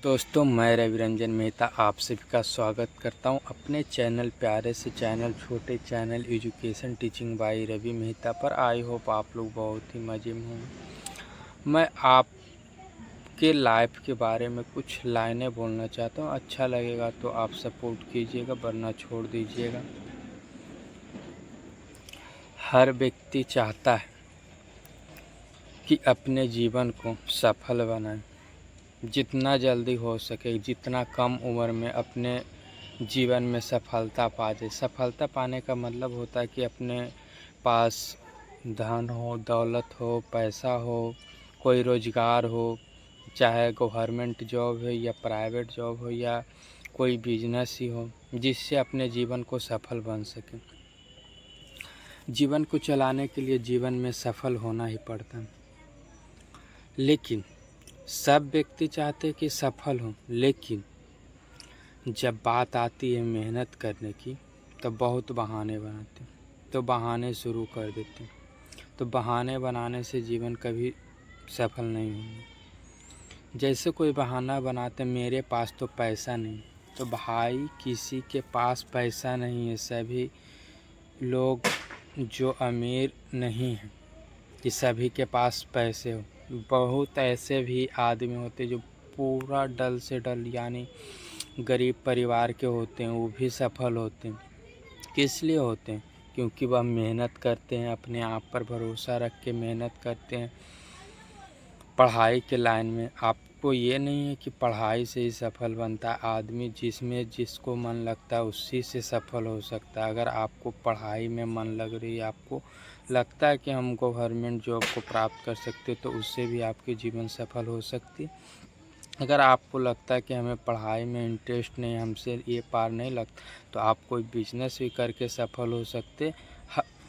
दोस्तों, मैं रवि रंजन मेहता आप सभी का स्वागत करता हूं अपने चैनल प्यारे से चैनल छोटे channel education teaching by Ravi Mehta पर। आई होप आप लोग बहुत ही मज़े में होंगे। मैं आपके लाइफ के बारे में कुछ लाइनें बोलना चाहता हूं। अच्छा लगेगा तो आप सपोर्ट कीजिएगा, वरना छोड़ दीजिएगा। हर व्यक्ति चाहता है कि अपने जीवन को सफल बनाए, जितना जल्दी हो सके, जितना कम उम्र में अपने जीवन में सफलता पा जाए। सफलता पाने का मतलब होता है कि अपने पास धन हो, दौलत हो, पैसा हो, कोई रोज़गार हो, चाहे गवर्नमेंट जॉब है या प्राइवेट जॉब हो या कोई बिजनेस ही हो, जिससे अपने जीवन को सफल बन सके। जीवन को चलाने के लिए जीवन में सफल होना ही पड़ता है। लेकिन सब व्यक्ति चाहते हैं कि सफल हों, लेकिन जब बात आती है मेहनत करने की तो बहुत बहाने बनाते हैं, तो बहाने शुरू कर देते हैं। तो बहाने बनाने से जीवन कभी सफल नहीं होगा। जैसे कोई बहाना बनाते, मेरे पास तो पैसा नहीं, तो भाई किसी के पास पैसा नहीं है। सभी लोग जो अमीर नहीं हैं कि सभी के पास पैसे हो। बहुत ऐसे भी आदमी होते जो पूरा डल से डल यानी गरीब परिवार के होते हैं, वो भी सफल होते हैं। किस लिए होते हैं? क्योंकि वह मेहनत करते हैं, अपने आप पर भरोसा रख के मेहनत करते हैं पढ़ाई के लाइन में। आपको ये नहीं है कि पढ़ाई से ही सफल बनता है आदमी, जिसमें जिसको मन लगता है उसी से सफल हो सकता है। अगर आपको पढ़ाई में मन लग रही है, आपको लगता है कि हम गवर्नमेंट जॉब को प्राप्त कर सकते, तो उससे भी आपकी जीवन सफल हो सकती है। अगर आपको लगता है कि हमें पढ़ाई में इंटरेस्ट नहीं, हमसे ये पार नहीं लगता, तो आप कोई बिजनेस भी करके सफल हो सकते।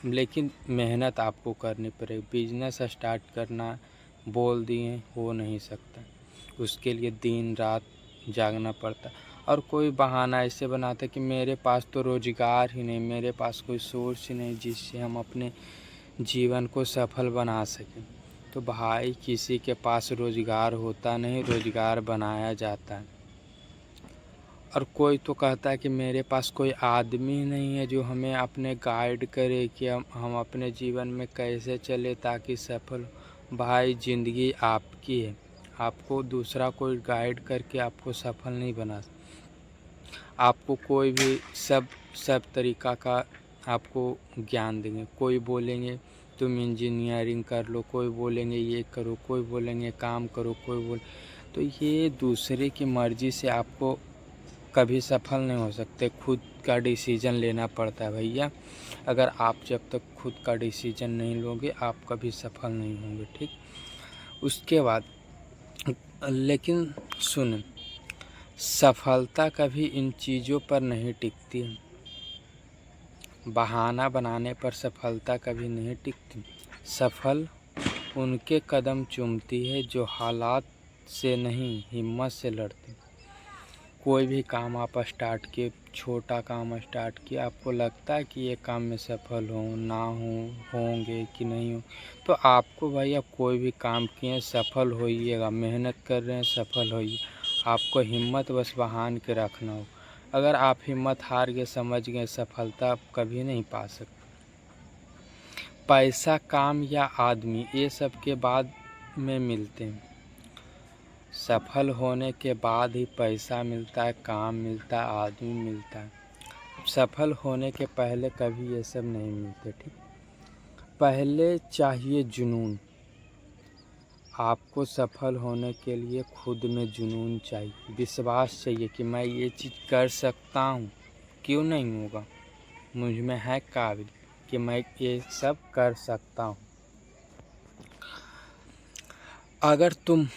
लेकिन मेहनत आपको करनी पड़ेगी। बिजनेस स्टार्ट करना बोल दिए हो नहीं सकता, उसके लिए दिन रात जागना पड़ता। और कोई बहाना ऐसे बनाता कि मेरे पास तो रोज़गार ही नहीं, मेरे पास कोई सोर्स ही नहीं जिससे हम अपने जीवन को सफल बना सकें। तो भाई किसी के पास रोज़गार होता नहीं, रोज़गार बनाया जाता है। और कोई तो कहता है कि मेरे पास कोई आदमी नहीं है जो हमें अपने गाइड करे कि हम अपने जीवन में कैसे चले ताकि सफल हो। भाई ज़िंदगी आपकी है, आपको दूसरा कोई गाइड करके आपको सफल नहीं बना। आपको कोई भी सब तरीक़ा का आपको ज्ञान देंगे। कोई बोलेंगे तुम इंजीनियरिंग कर लो, कोई बोलेंगे ये करो, कोई बोलेंगे काम करो, कोई बोल। तो ये दूसरे की मर्ज़ी से आपको कभी सफल नहीं हो सकते। खुद का डिसीज़न लेना पड़ता है भैया। अगर आप जब तक खुद का डिसीज़न नहीं लोगे, आप कभी सफल नहीं होंगे, ठीक। उसके बाद लेकिन सुन, सफलता कभी इन चीज़ों पर नहीं टिकती है। बहाना बनाने पर सफलता कभी नहीं टिकती। सफल उनके कदम चूमती है जो हालात से नहीं, हिम्मत से लड़ते। कोई भी काम आप स्टार्ट किए, छोटा काम स्टार्ट किया, आपको लगता है कि ये काम में सफल हो ना होंगे कि नहीं हो, तो आपको भैया कोई भी काम किए सफल होइएगा। मेहनत कर रहे हैं, सफल होइए। आपको हिम्मत बस बहान के रखना हो। अगर आप हिम्मत हार के समझ गए, सफलता आप कभी नहीं पा सकते। पैसा, काम या आदमी, ये सब के बाद में मिलते हैं। सफल होने के बाद ही पैसा मिलता है, काम मिलता है, आदमी मिलता है। सफल होने के पहले कभी ये सब नहीं मिलते, ठीक। पहले चाहिए जुनून। आपको सफल होने के लिए खुद में जुनून चाहिए, विश्वास चाहिए कि मैं ये चीज़ कर सकता हूँ। क्यों नहीं होगा? मुझ में है काबिल कि मैं ये सब कर सकता हूँ। अगर तुम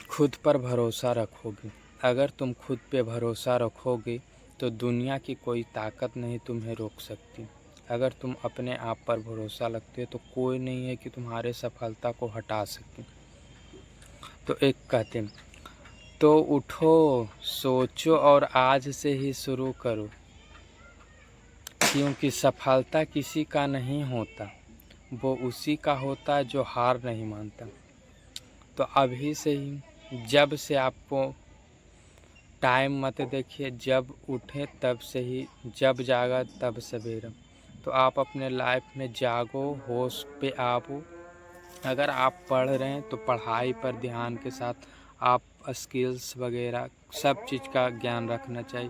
खुद पर भरोसा रखोगे, अगर तुम खुद पे भरोसा रखोगे तो दुनिया की कोई ताकत नहीं तुम्हें रोक सकती। अगर तुम अपने आप पर भरोसा रखते हो तो कोई नहीं है कि तुम्हारे सफलता को हटा सके। तो एक कहते हैं, तो उठो, सोचो और आज से ही शुरू करो, क्योंकि सफलता किसी का नहीं होता, वो उसी का होता है जो हार नहीं मानता। तो अभी से ही, जब से आपको टाइम मत देखिए, जब उठे तब से ही, जब जागा तब सवेरा। तो आप अपने लाइफ में जागो, होश पे आओ। अगर आप पढ़ रहे हैं तो पढ़ाई पर ध्यान के साथ आप स्किल्स वगैरह सब चीज़ का ज्ञान रखना चाहिए।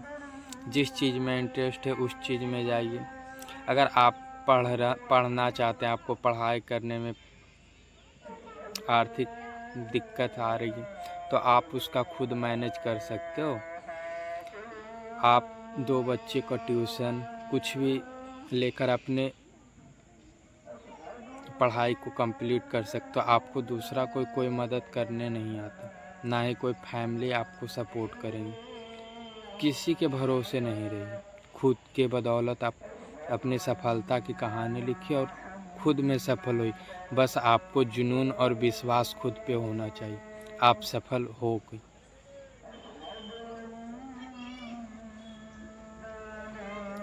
जिस चीज़ में इंटरेस्ट है उस चीज़ में जाइए। अगर आप पढ़ना चाहते हैं, आपको पढ़ाई करने में आर्थिक दिक्कत आ रही है, तो आप उसका खुद मैनेज कर सकते हो। आप 2 बच्चे का ट्यूशन कुछ भी लेकर अपने पढ़ाई को कंप्लीट कर सकते हो। आपको दूसरा कोई मदद करने नहीं आता, ना ही कोई फैमिली आपको सपोर्ट करेंगे। किसी के भरोसे नहीं रहिए। खुद के बदौलत आप अपनी सफलता की कहानी लिखिए और खुद में सफल हुई। बस आपको जुनून और विश्वास खुद पे होना चाहिए, आप सफल होगे।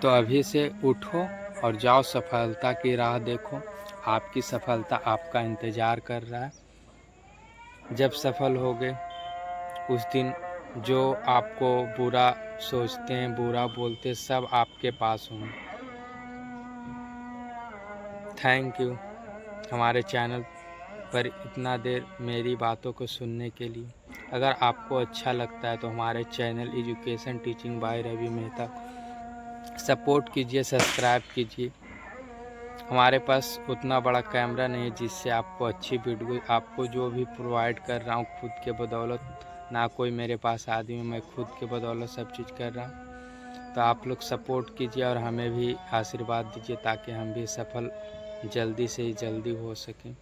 तो अभी से उठो और जाओ, सफलता की राह देखो। आपकी सफलता आपका इंतज़ार कर रहा है। जब सफल होगे उस दिन जो आपको बुरा सोचते हैं, बुरा बोलते, सब आपके पास होंगे। थैंक यू हमारे चैनल पर इतना देर मेरी बातों को सुनने के लिए। अगर आपको अच्छा लगता है तो हमारे channel education teaching by Ravi Mehta support कीजिए, सब्सक्राइब कीजिए। हमारे पास उतना बड़ा कैमरा नहीं है जिससे आपको अच्छी वीडियो, आपको जो भी प्रोवाइड कर रहा हूँ खुद के बदौलत, ना कोई मेरे पास आदमी, मैं खुद के बदौलत सब चीज़ कर रहा हूँ। तो आप लोग सपोर्ट कीजिए और हमें भी आशीर्वाद दीजिए ताकि हम भी सफल जल्दी से जल्दी हो सकें।